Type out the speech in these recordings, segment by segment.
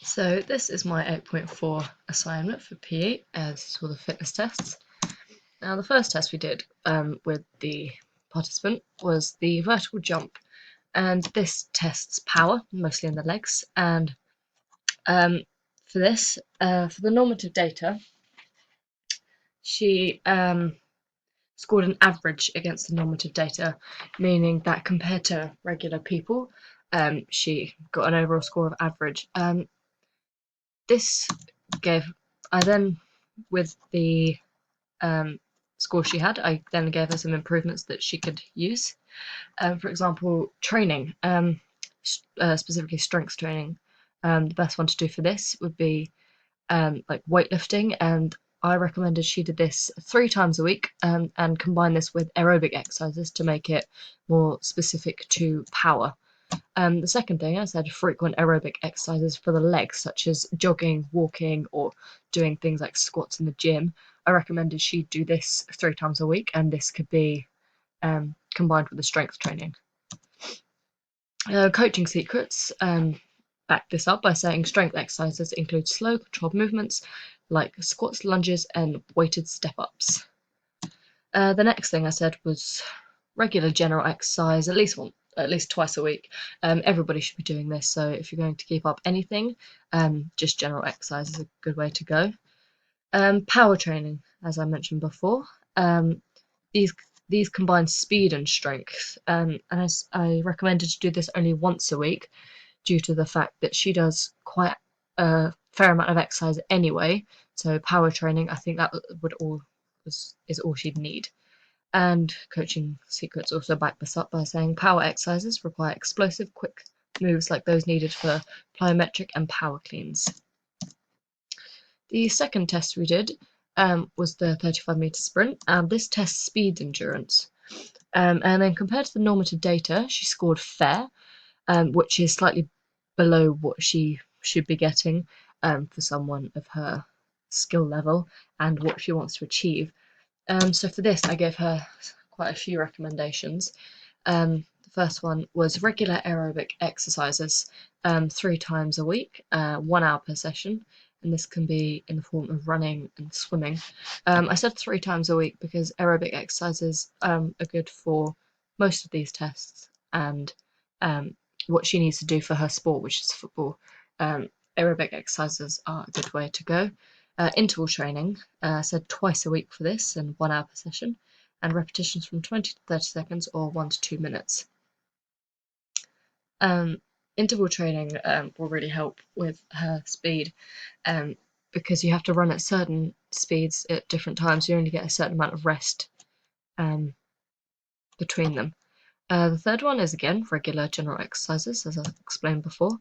So this is my 8.4 assignment for PE as for the fitness tests. Now the first test we did with the participant was the vertical jump, and this tests power, mostly in the legs. And for this, for the normative data, she scored an average against the normative data, meaning that compared to regular people, she got an overall score of average. This gave I then, with the score she had, I then gave her some improvements that she could use. For example, training, specifically strength training. The best one to do for this would be like weightlifting, and I recommended she did this 3 times a week and combine this with aerobic exercises to make it more specific to power. The second thing, I said frequent aerobic exercises for the legs, such as jogging, walking, or doing things like squats in the gym. I recommended she do this 3 times a week, and this could be combined with the strength training. Coaching secrets back this up by saying strength exercises include slow, controlled movements like squats, lunges, and weighted step ups. The next thing I said was regular general exercise, at least twice a week. Everybody should be doing this, so if you're going to keep up anything, just general exercise is a good way to go. Power training, as I mentioned before. These combine speed and strength, and as I recommended to do this only once a week, due to the fact that she does quite a fair amount of exercise anyway. So power training, I think that is all she'd need. And coaching secrets also back this up by saying power exercises require explosive, quick moves like those needed for plyometric and power cleans. The second test we did was the 35-meter sprint, and this tests speed endurance. And then compared to the normative data, she scored fair, which is slightly below what she should be getting for someone of her skill level and what she wants to achieve. So for this, I gave her quite a few recommendations. The first one was regular aerobic exercises 3 times a week, 1 hour per session, and this can be in the form of running and swimming. I said 3 times a week because aerobic exercises are good for most of these tests, and what she needs to do for her sport, which is football. Aerobic exercises are a good way to go. Interval training, said twice a week for this and 1 hour per session, and repetitions from 20 to 30 seconds or 1 to 2 minutes. Interval training will really help with her speed because you have to run at certain speeds at different times. You only get a certain amount of rest between them. The third one is again regular general exercises, as I explained before,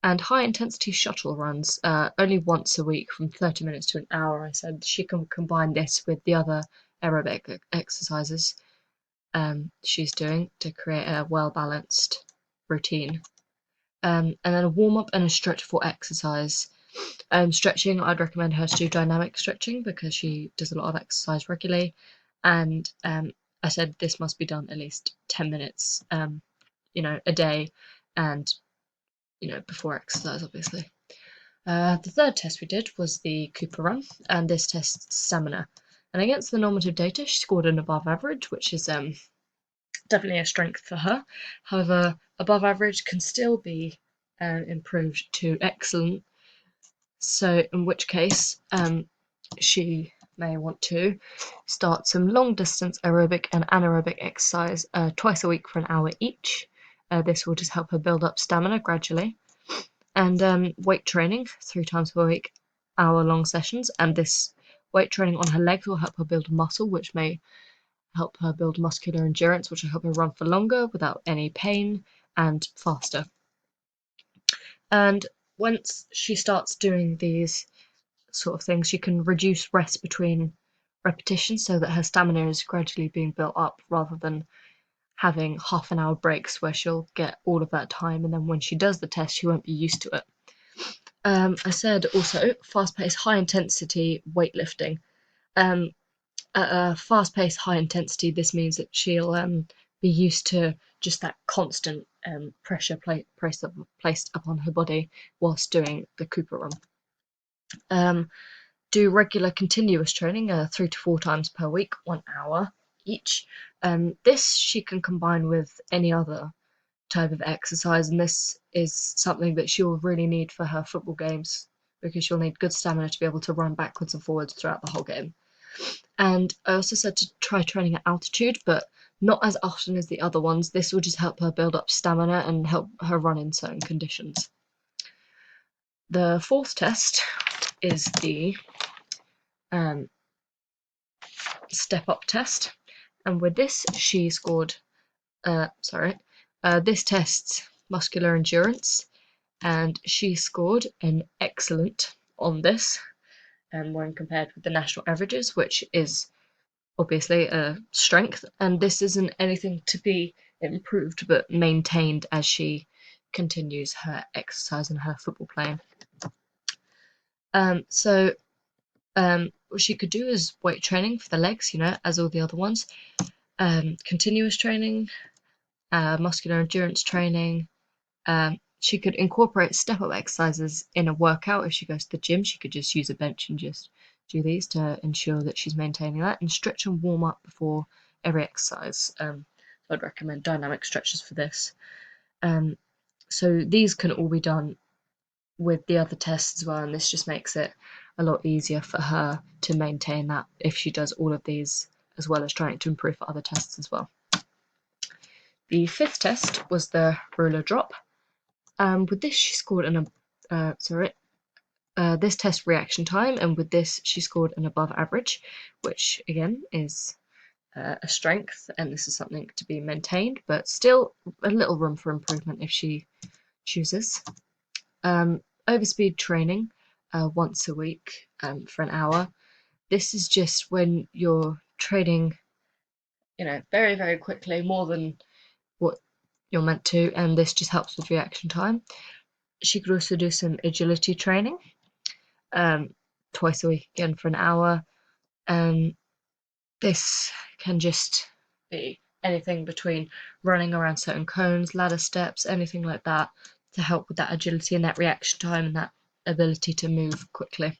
and high intensity shuttle runs only once a week from 30 minutes to an hour. I said she can combine this with the other aerobic exercises she's doing to create a well-balanced routine. And then a warm-up and a stretch for exercise. Stretching, I'd recommend her to do dynamic stretching because she does a lot of exercise regularly, and I said this must be done at least 10 minutes a day, and before exercise, obviously. The third test we did was the Cooper run, and this tests stamina. And against the normative data, she scored an above average, which is definitely a strength for her. However, above average can still be improved to excellent. So, in which case, she may want to start some long distance aerobic and anaerobic exercise twice a week for an hour each. This will just help her build up stamina gradually. And weight training 3 times per week, hour-long sessions, and this weight training on her legs will help her build muscle, which may help her build muscular endurance, which will help her run for longer without any pain and faster. And once she starts doing these sort of things, she can reduce rest between repetitions so that her stamina is gradually being built up rather than having half-an-hour breaks where she'll get all of that time, and then when she does the test, she won't be used to it. I said also fast-paced, high-intensity weightlifting. At a fast-paced, high-intensity, this means that she'll be used to just that constant pressure placed upon her body whilst doing the Cooper run. Do regular continuous training 3 to 4 times per week, 1 hour each. This she can combine with any other type of exercise, and this is something that she'll really need for her football games, because she'll need good stamina to be able to run backwards and forwards throughout the whole game. And I also said to try training at altitude, but not as often as the other ones. This will just help her build up stamina and help her run in certain conditions. The fourth test is the step up test, and with this she scored this tests muscular endurance, and she scored an excellent on this, when compared with the national averages, which is obviously a strength, and this isn't anything to be improved but maintained as she continues her exercise and her football playing. What she could do is weight training for the legs, as all the other ones, continuous training, muscular endurance training. She could incorporate step-up exercises in a workout. If she goes to the gym, she could just use a bench and just do these to ensure that she's maintaining that, and stretch and warm up before every exercise. I'd recommend dynamic stretches for this. So these can all be done with the other tests as well, and this just makes it a lot easier for her to maintain that if she does all of these, as well as trying to improve for other tests as well. The fifth test was the roller drop. With this she scored this test reaction time, and with this she scored an above average, which again is a strength, and this is something to be maintained, but still a little room for improvement if she chooses. Overspeed training once a week for an hour. This is just when you're training, very, very quickly, more than what you're meant to, and this just helps with reaction time. She could also do some agility training twice a week, again for an hour. This can just be anything between running around certain cones, ladder steps, anything like that, to help with that agility and that reaction time and that ability to move quickly.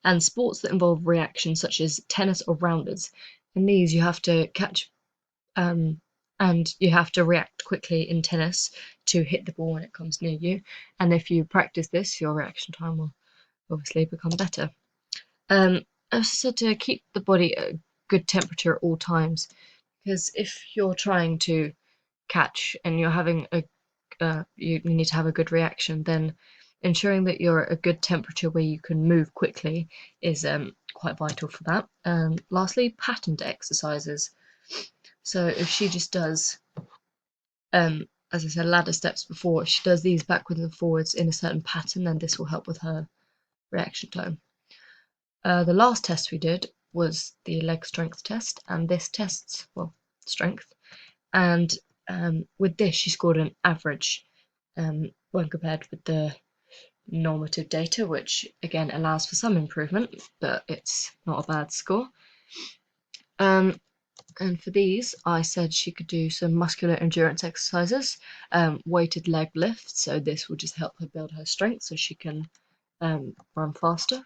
And sports that involve reaction, such as tennis or rounders, in these you have to catch and you have to react quickly in tennis to hit the ball when it comes near you, and if you practice this, your reaction time will obviously become better. I also said to keep the body at a good temperature at all times, because if you're trying to catch and you're having you need to have a good reaction, then ensuring that you're at a good temperature where you can move quickly is quite vital for that. Lastly, patterned exercises. So if she just does, as I said, ladder steps before, if she does these backwards and forwards in a certain pattern, then this will help with her reaction time. The last test we did was the leg strength test, and this tests, strength. And with this, she scored an average when compared with the normative data, which again allows for some improvement, but it's not a bad score. And for these, I said she could do some muscular endurance exercises, weighted leg lifts, so this will just help her build her strength so she can run faster.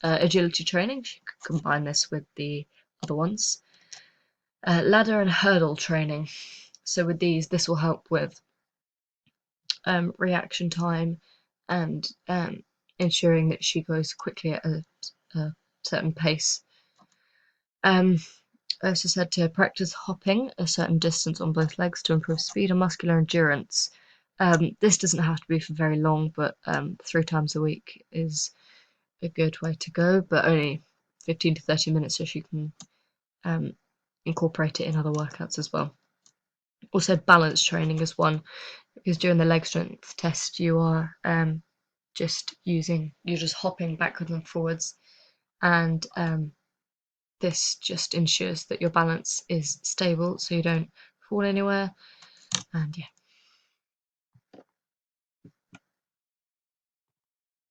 Agility training, she could combine this with the other ones. Ladder and hurdle training, so with these, this will help with reaction time and ensuring that she goes quickly at a certain pace. I also said to practice hopping a certain distance on both legs to improve speed and muscular endurance. This doesn't have to be for very long, but 3 times a week is a good way to go, but only 15 to 30 minutes so she can incorporate it in other workouts as well. Also, balance training is one, because during the leg strength test you are you're just hopping backwards and forwards, and this just ensures that your balance is stable so you don't fall anywhere. And yeah.